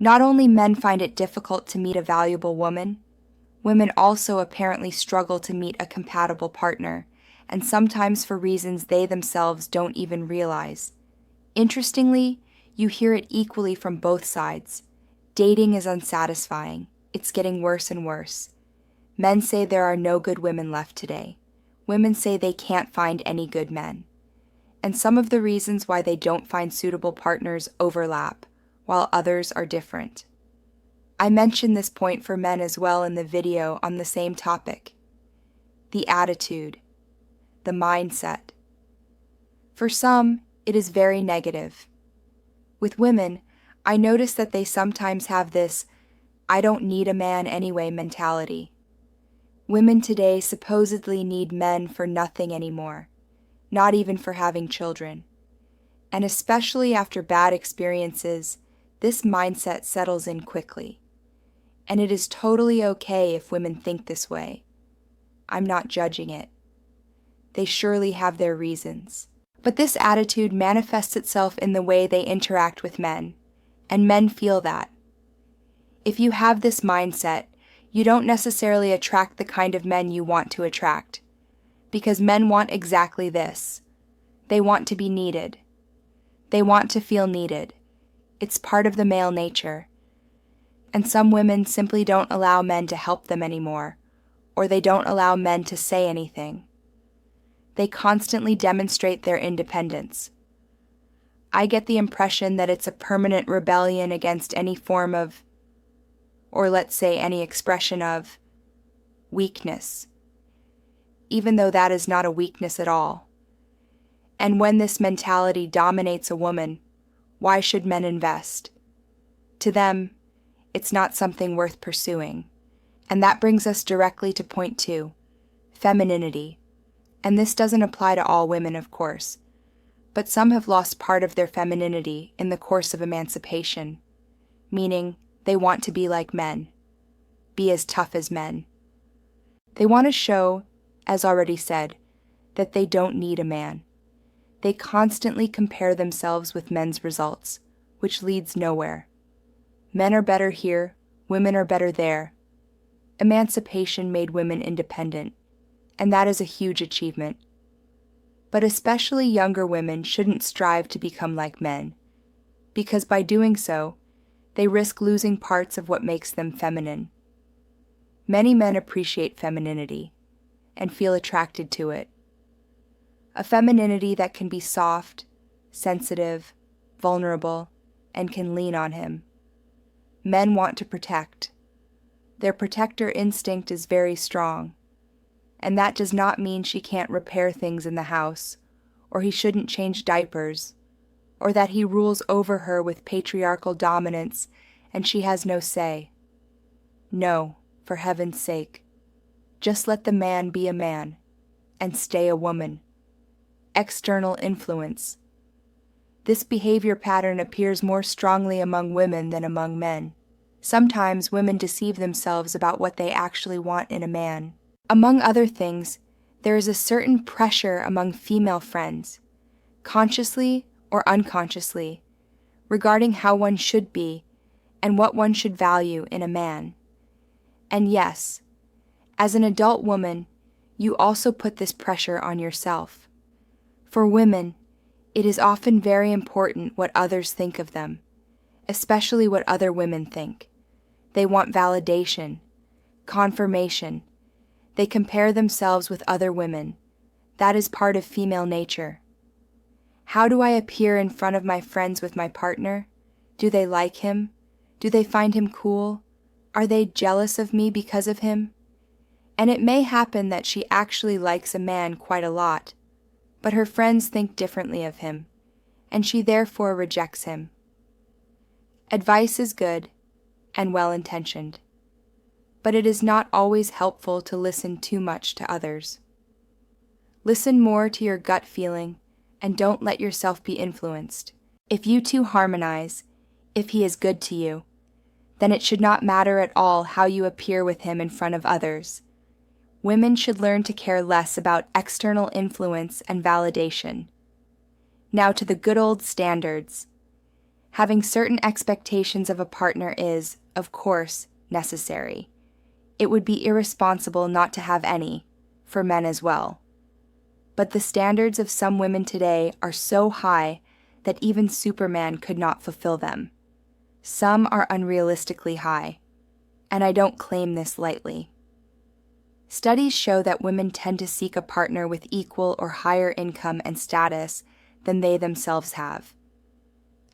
Not only men find it difficult to meet a valuable woman, women also apparently struggle to meet a compatible partner, and sometimes for reasons they themselves don't even realize. Interestingly, you hear it equally from both sides. Dating is unsatisfying. It's getting worse and worse. Men say there are no good women left today. Women say they can't find any good men. And some of the reasons why they don't find suitable partners overlap, while others are different. I mentioned this point for men as well in the video on the same topic. The attitude, the mindset. For some, it is very negative. With women, I notice that they sometimes have this "I don't need a man anyway" mentality. Women today supposedly need men for nothing anymore, not even for having children. And especially after bad experiences, this mindset settles in quickly. And it is totally okay if women think this way. I'm not judging it. They surely have their reasons. But this attitude manifests itself in the way they interact with men, and men feel that. If you have this mindset, you don't necessarily attract the kind of men you want to attract, because men want exactly this. They want to be needed. They want to feel needed. It's part of the male nature. And some women simply don't allow men to help them anymore, or they don't allow men to say anything. They constantly demonstrate their independence. I get the impression that it's a permanent rebellion against any form of, or let's say any expression of, weakness, even though that is not a weakness at all. And when this mentality dominates a woman, why should men invest? To them, it's not something worth pursuing. And that brings us directly to point 2, femininity. And this doesn't apply to all women, of course, but some have lost part of their femininity in the course of emancipation, meaning they want to be like men, be as tough as men. They want to show, as already said, that they don't need a man. They constantly compare themselves with men's results, which leads nowhere. Men are better here, women are better there. Emancipation made women independent, and that is a huge achievement. But especially younger women shouldn't strive to become like men, because by doing so, they risk losing parts of what makes them feminine. Many men appreciate femininity and feel attracted to it. A femininity that can be soft, sensitive, vulnerable, and can lean on him. Men want to protect. Their protector instinct is very strong, and that does not mean she can't repair things in the house, or he shouldn't change diapers, or that he rules over her with patriarchal dominance and she has no say. No, for heaven's sake. Just let the man be a man, and stay a woman. External influence. This behavior pattern appears more strongly among women than among men. Sometimes women deceive themselves about what they actually want in a man. Among other things, there is a certain pressure among female friends, consciously or unconsciously, regarding how one should be and what one should value in a man. And yes, as an adult woman, you also put this pressure on yourself. For women, it is often very important what others think of them, especially what other women think. They want validation, confirmation. They compare themselves with other women. That is part of female nature. How do I appear in front of my friends with my partner? Do they like him? Do they find him cool? Are they jealous of me because of him? And it may happen that she actually likes a man quite a lot, but her friends think differently of him, and she therefore rejects him. Advice is good and well-intentioned, but it is not always helpful to listen too much to others. Listen more to your gut feeling and don't let yourself be influenced. If you two harmonize, if he is good to you, then it should not matter at all how you appear with him in front of others. Women should learn to care less about external influence and validation. Now to the good old standards. Having certain expectations of a partner is, of course, necessary. It would be irresponsible not to have any, for men as well. But the standards of some women today are so high that even Superman could not fulfill them. Some are unrealistically high, and I don't claim this lightly. Studies show that women tend to seek a partner with equal or higher income and status than they themselves have.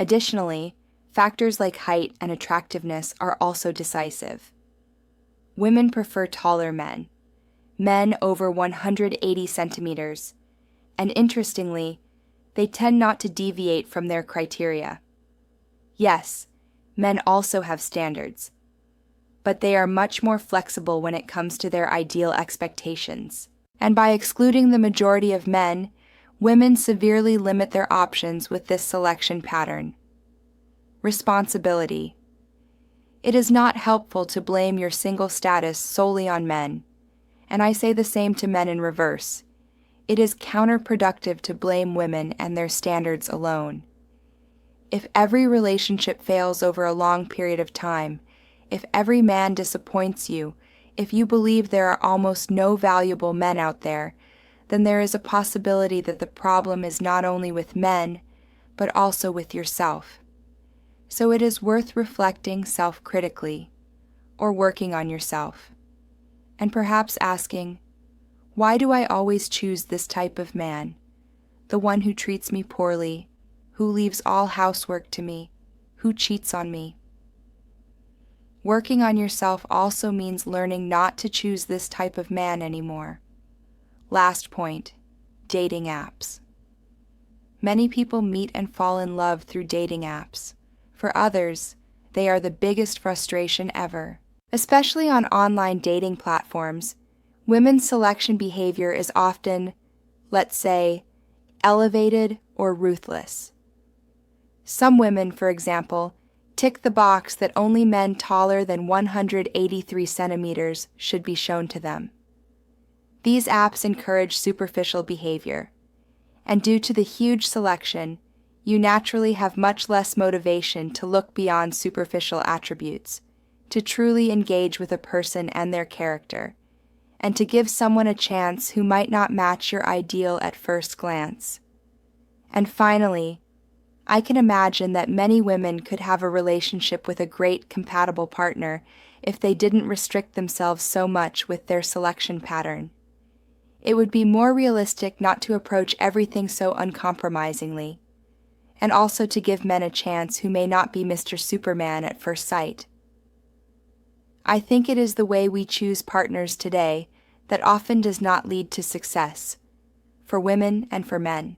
Additionally, factors like height and attractiveness are also decisive. Women prefer taller men over 180 centimeters, and interestingly, they tend not to deviate from their criteria. Yes, men also have standards, but they are much more flexible when it comes to their ideal expectations. And by excluding the majority of men, women severely limit their options with this selection pattern. Responsibility. It is not helpful to blame your single status solely on men, and I say the same to men in reverse. It is counterproductive to blame women and their standards alone. If every relationship fails over a long period of time, if every man disappoints you, if you believe there are almost no valuable men out there, then there is a possibility that the problem is not only with men, but also with yourself. So it is worth reflecting self-critically, or working on yourself, and perhaps asking, why do I always choose this type of man, the one who treats me poorly, who leaves all housework to me, who cheats on me? Working on yourself also means learning not to choose this type of man anymore. Last point, dating apps. Many people meet and fall in love through dating apps. For others, they are the biggest frustration ever. Especially on online dating platforms, women's selection behavior is often, let's say, elevated or ruthless. Some women, for example, tick the box that only men taller than 183 centimeters should be shown to them. These apps encourage superficial behavior, and due to the huge selection, you naturally have much less motivation to look beyond superficial attributes, to truly engage with a person and their character, and to give someone a chance who might not match your ideal at first glance. And finally, I can imagine that many women could have a relationship with a great compatible partner if they didn't restrict themselves so much with their selection pattern. It would be more realistic not to approach everything so uncompromisingly, and also to give men a chance who may not be Mr. Superman at first sight. I think it is the way we choose partners today that often does not lead to success, for women and for men.